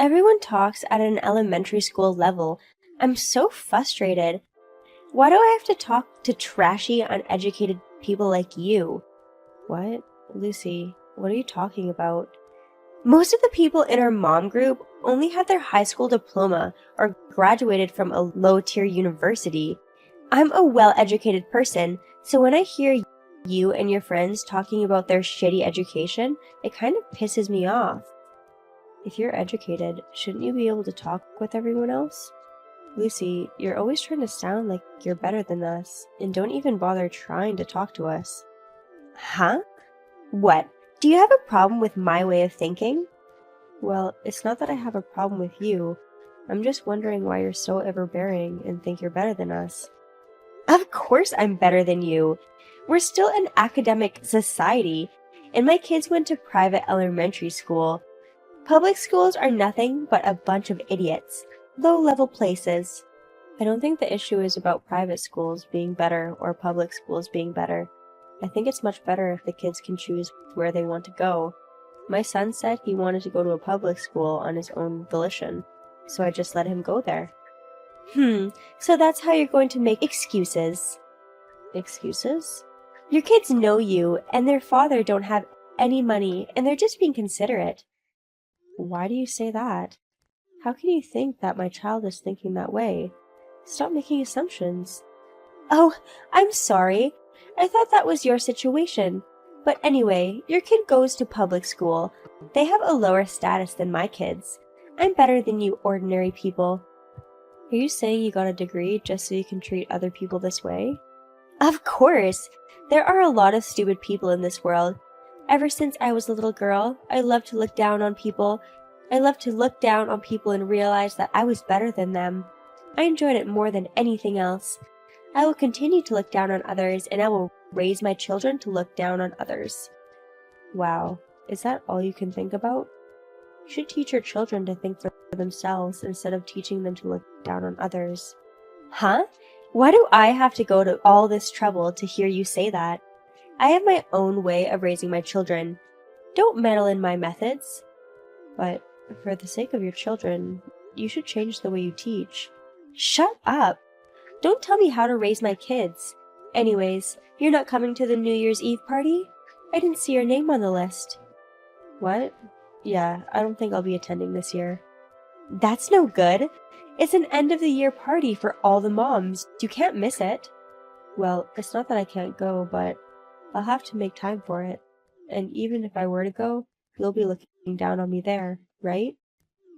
Everyone talks at an elementary school level. I'm so frustrated. Why do I have to talk to trashy, uneducated people like you? What? Lucy, what are you talking about? Most of the people in our mom group only have their high school diploma or graduated from a low-tier university. I'm a well-educated person, so when I hear you and your friends talking about their shitty education, it kind of pisses me off. If you're educated, shouldn't you be able to talk with everyone else? Lucy, you're always trying to sound like you're better than us, and don't even bother trying to talk to us. Huh? What? Do you have a problem with my way of thinking? Well, it's not that I have a problem with you. I'm just wondering why you're so overbearing and think you're better than us. Of course I'm better than you. We're still an academic society, and my kids went to private elementary school. Public schools are nothing but a bunch of idiots, low-level places. I don't think the issue is about private schools being better or public schools being better. I think it's much better if the kids can choose where they want to go. My son said he wanted to go to a public school on his own volition, so I just let him go there. So that's how you're going to make excuses. Excuses? Your kids know you, and their father don't have any money, and they're just being considerate. Why do you say that? How can you think that my child is thinking that way? Stop making assumptions. Oh, I'm sorry. I thought that was your situation. But anyway, your kid goes to public school. They have a lower status than my kids. I'm better than you ordinary people. Are you saying you got a degree just so you can treat other people this way? Of course! There are a lot of stupid people in this world. Ever since I was a little girl, I loved to look down on people. I loved to look down on people and realize that I was better than them. I enjoyed it more than anything else. I will continue to look down on others, and I will raise my children to look down on others. Wow, is that all you can think about? You should teach your children to think for themselves instead of teaching them to look down on others. Huh? Why do I have to go to all this trouble to hear you say that? I have my own way of raising my children. Don't meddle in my methods. But for the sake of your children, you should change the way you teach. Shut up! Don't tell me how to raise my kids. Anyways, you're not coming to the New Year's Eve party? I didn't see your name on the list. What? Yeah, I don't think I'll be attending this year. That's no good. It's an end-of-the-year party for all the moms. You can't miss it. Well, it's not that I can't go, but I'll have to make time for it. And even if I were to go, you'll be looking down on me there, right?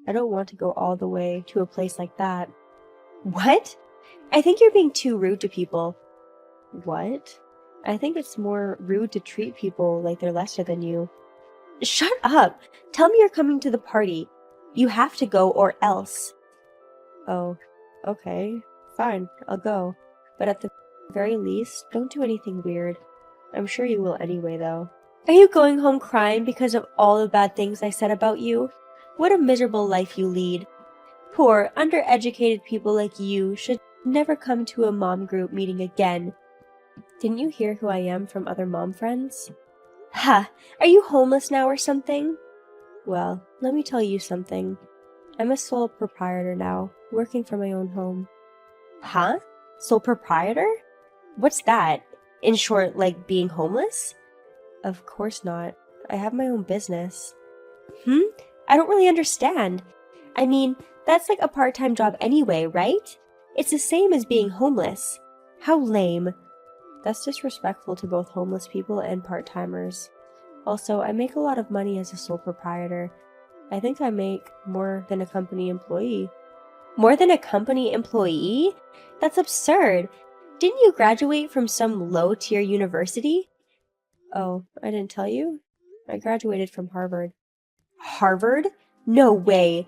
I don't want to go all the way to a place like that. What? I think you're being too rude to people. What? I think it's more rude to treat people like they're lesser than you. Shut up! Tell me you're coming to the party. You have to go or else. Oh, okay. Fine, I'll go. But at the very least, don't do anything weird. I'm sure you will anyway, though. Are you going home crying because of all the bad things I said about you? What a miserable life you lead. Poor, undereducated people like you should never come to a mom group meeting again. Didn't you hear who I am from other mom friends? Ha! Are you homeless now or something? Well, let me tell you something. I'm a sole proprietor now, working for my own home. Huh? Sole proprietor? What's that? In short, like being homeless? Of course not. I have my own business. I don't really understand. I mean, that's like a part-time job anyway, right? It's the same as being homeless. How lame. That's disrespectful to both homeless people and part-timers. Also, I make a lot of money as a sole proprietor. I think I make more than a company employee. More than a company employee? That's absurd. Didn't you graduate from some low-tier university? Oh, I didn't tell you? I graduated from Harvard. Harvard? No way!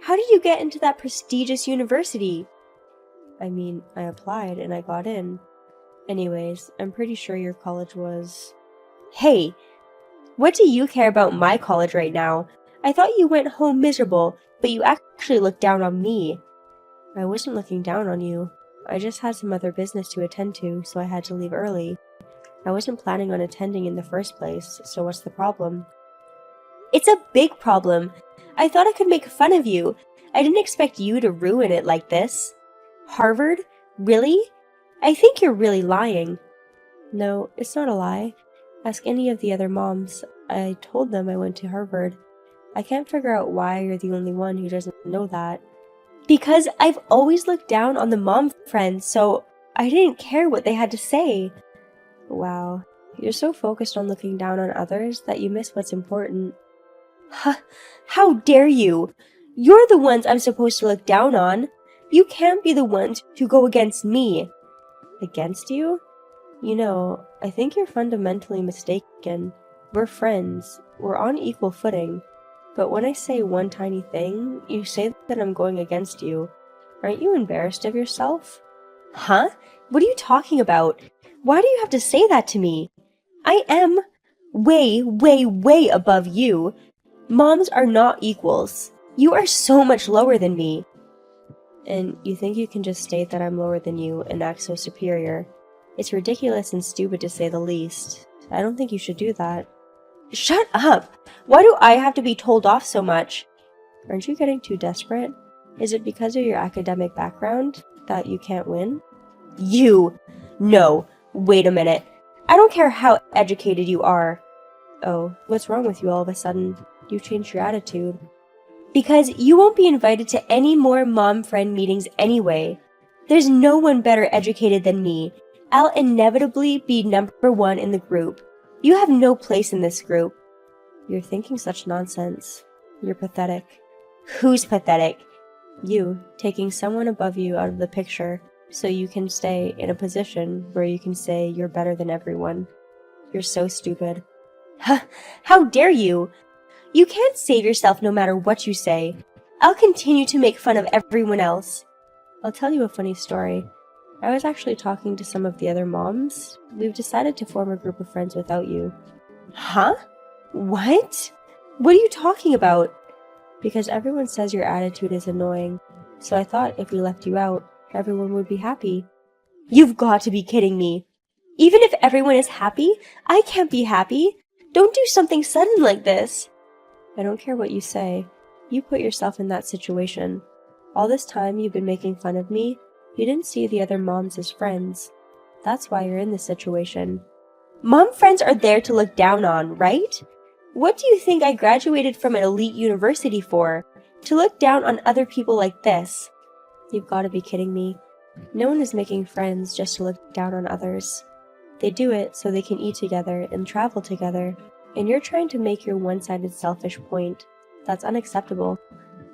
How did you get into that prestigious university? I mean, I applied and I got in. Anyways, I'm pretty sure your college was... Hey! What do you care about my college right now? I thought you went home miserable, but you actually looked down on me. I wasn't looking down on you. I just had some other business to attend to, so I had to leave early. I wasn't planning on attending in the first place, so what's the problem? It's a big problem. I thought I could make fun of you. I didn't expect you to ruin it like this. Harvard? Really? I think you're really lying. No, it's not a lie. Ask any of the other moms. I told them I went to Harvard. I can't figure out why you're the only one who doesn't know that. Because I've always looked down on the mom friends, so I didn't care what they had to say. Wow, you're so focused on looking down on others that you miss what's important. Huh, how dare you? You're the ones I'm supposed to look down on. You can't be the ones who go against me. Against you? You know, I think you're fundamentally mistaken. We're friends. We're on equal footing. But when I say one tiny thing, you say that I'm going against you. Aren't you embarrassed of yourself? Huh? What are you talking about? Why do you have to say that to me? I am way, way, way above you. Moms are not equals. You are so much lower than me. And you think you can just state that I'm lower than you and act so superior? It's ridiculous and stupid to say the least. I don't think you should do that. Shut up! Why do I have to be told off so much? Aren't you getting too desperate? Is it because of your academic background that you can't win? You! No, wait a minute. I don't care how educated you are. Oh, what's wrong with you all of a sudden? You've changed your attitude. Because you won't be invited to any more mom-friend meetings anyway. There's no one better educated than me. I'll inevitably be number one in the group. You have no place in this group. You're thinking such nonsense. You're pathetic. Who's pathetic? You, taking someone above you out of the picture so you can stay in a position where you can say you're better than everyone. You're so stupid. How dare you? You can't save yourself no matter what you say. I'll continue to make fun of everyone else. I'll tell you a funny story. I was actually talking to some of the other moms. We've decided to form a group of friends without you. Huh? What? What are you talking about? Because everyone says your attitude is annoying, so I thought if we left you out, everyone would be happy. You've got to be kidding me. Even if everyone is happy, I can't be happy. Don't do something sudden like this. I don't care what you say. You put yourself in that situation. All this time you've been making fun of me. You didn't see the other moms as friends. That's why you're in this situation. Mom friends are there to look down on, right? What do you think I graduated from an elite university for? To look down on other people like this? You've got to be kidding me. No one is making friends just to look down on others. They do it so they can eat together and travel together. And you're trying to make your one-sided selfish point. That's unacceptable.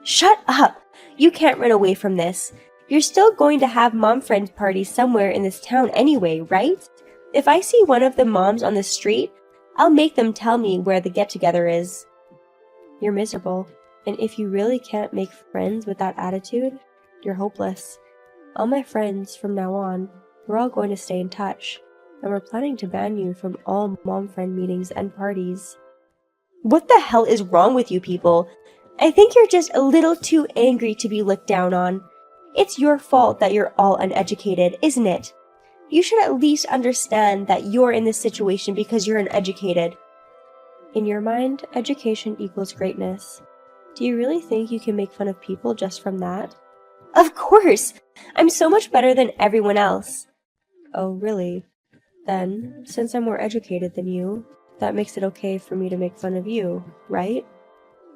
Shut up! You can't run away from this. You're still going to have mom friend parties somewhere in this town anyway, right? If I see one of the moms on the street, I'll make them tell me where the get-together is. You're miserable, and if you really can't make friends with that attitude, you're hopeless. All my friends from now on, we're all going to stay in touch, and we're planning to ban you from all mom friend meetings and parties. What the hell is wrong with you people? I think you're just a little too angry to be looked down on. It's your fault that you're all uneducated, isn't it? You should at least understand that you're in this situation because you're uneducated. In your mind, education equals greatness. Do you really think you can make fun of people just from that? Of course! I'm so much better than everyone else. Oh, really? Then, since I'm more educated than you, that makes it okay for me to make fun of you, right?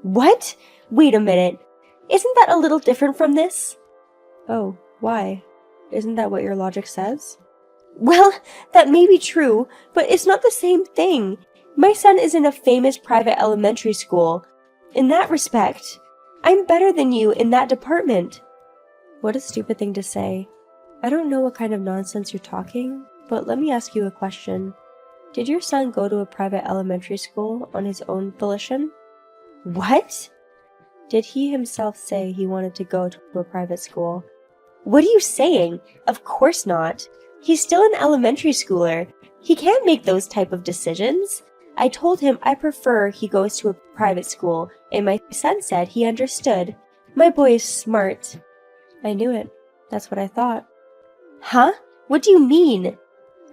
What? Wait a minute. Isn't that a little different from this? Oh, why? Isn't that what your logic says? Well, that may be true, but it's not the same thing. My son is in a famous private elementary school. In that respect, I'm better than you in that department. What a stupid thing to say. I don't know what kind of nonsense you're talking, but let me ask you a question. Did your son go to a private elementary school on his own volition? What? Did he himself say he wanted to go to a private school? What are you saying? Of course not. He's still an elementary schooler. He can't make those type of decisions. I told him I prefer he goes to a private school, and my son said he understood. My boy is smart. I knew it. That's what I thought. Huh? What do you mean?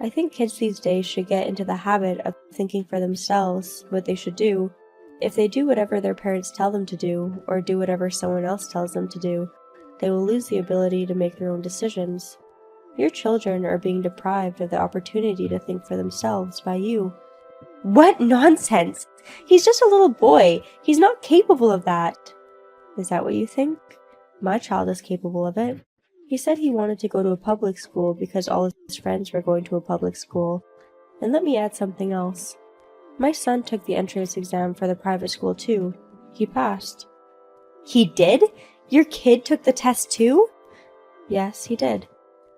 I think kids these days should get into the habit of thinking for themselves what they should do. If they do whatever their parents tell them to do, or do whatever someone else tells them to do, they will lose the ability to make their own decisions. Your children are being deprived of the opportunity to think for themselves by you. What nonsense! He's just a little boy. He's not capable of that. Is that what you think? My child is capable of it. He said he wanted to go to a public school because all his friends were going to a public school. And let me add something else. My son took the entrance exam for the private school too. He passed. He did? Your kid took the test too? Yes, he did.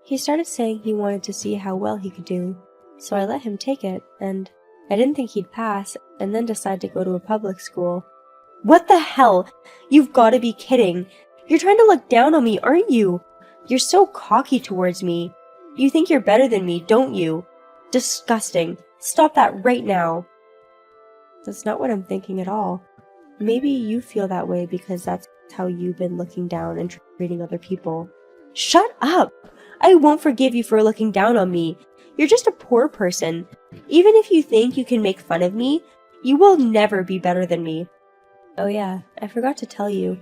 He started saying he wanted to see how well he could do, so I let him take it, and I didn't think he'd pass, and then decide to go to a public school. What the hell? You've got to be kidding. You're trying to look down on me, aren't you? You're so cocky towards me. You think you're better than me, don't you? Disgusting. Stop that right now. That's not what I'm thinking at all. Maybe you feel that way because that's how you've been looking down and treating other people. Shut up! I won't forgive you for looking down on me. You're just a poor person. Even if you think you can make fun of me, you will never be better than me. Oh yeah, I forgot to tell you.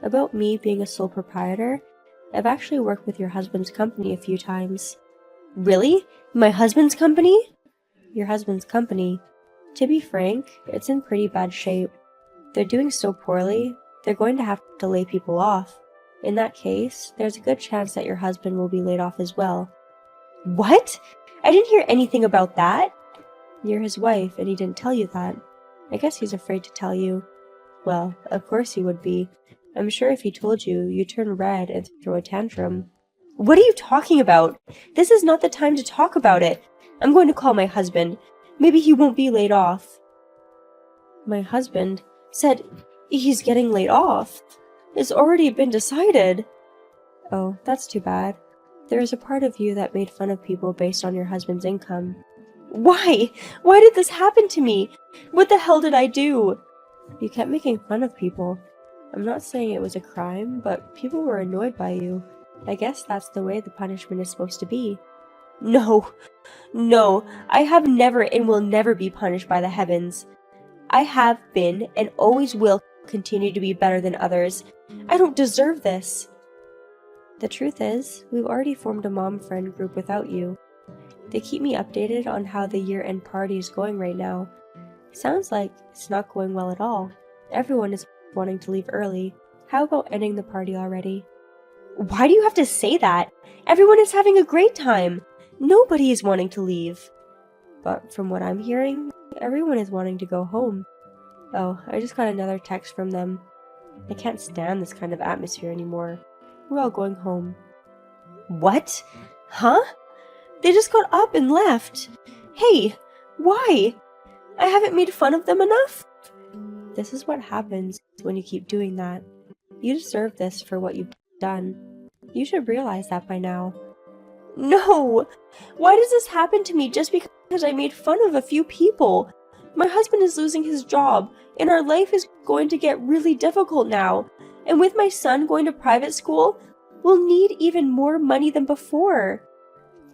About me being a sole proprietor, I've actually worked with your husband's company a few times. Really? My husband's company? Your husband's company. To be frank, it's in pretty bad shape. They're doing so poorly, they're going to have to lay people off. In that case, there's a good chance that your husband will be laid off as well. What? I didn't hear anything about that. You're his wife, and he didn't tell you that. I guess he's afraid to tell you. Well, of course he would be. I'm sure if he told you, you'd turn red and throw a tantrum. What are you talking about? This is not the time to talk about it. I'm going to call my husband. Maybe he won't be laid off. My husband said he's getting laid off. It's already been decided. Oh, that's too bad. There is a part of you that made fun of people based on your husband's income. Why? Why did this happen to me? What the hell did I do? You kept making fun of people. I'm not saying it was a crime, but people were annoyed by you. I guess that's the way the punishment is supposed to be. No, I have never and will never be punished by the heavens. I have been and always will continue to be better than others. I don't deserve this. The truth is, we've already formed a mom friend group without you. They keep me updated on how the year-end party is going right now. Sounds like it's not going well at all. Everyone is wanting to leave early. How about ending the party already? Why do you have to say that? Everyone is having a great time. Nobody is wanting to leave. But from what I'm hearing, everyone is wanting to go home. Oh, I just got another text from them. I can't stand this kind of atmosphere anymore. We're all going home. What? Huh? They just got up and left. Hey, why? I haven't made fun of them enough? This is what happens when you keep doing that. You deserve this for what you've done. You should realize that by now. No! Why does this happen to me just because I made fun of a few people? My husband is losing his job, and our life is going to get really difficult now. And with my son going to private school, we'll need even more money than before.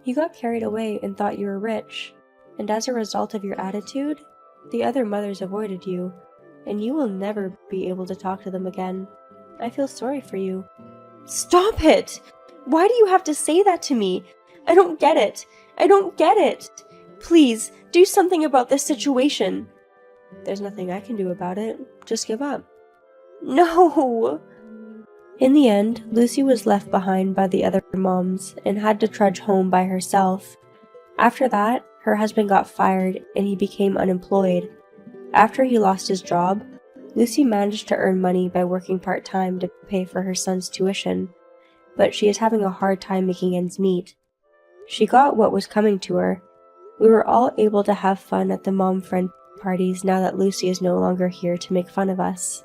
You got carried away and thought you were rich, and as a result of your attitude, the other mothers avoided you, and you will never be able to talk to them again. I feel sorry for you. Stop it! Why do you have to say that to me? I don't get it. I don't get it. Please, do something about this situation. There's nothing I can do about it. Just give up. No! In the end, Lucy was left behind by the other moms and had to trudge home by herself. After that, her husband got fired and he became unemployed. After he lost his job, Lucy managed to earn money by working part-time to pay for her son's tuition, but she is having a hard time making ends meet. She got what was coming to her. We were all able to have fun at the mom friend parties now that Lucy is no longer here to make fun of us.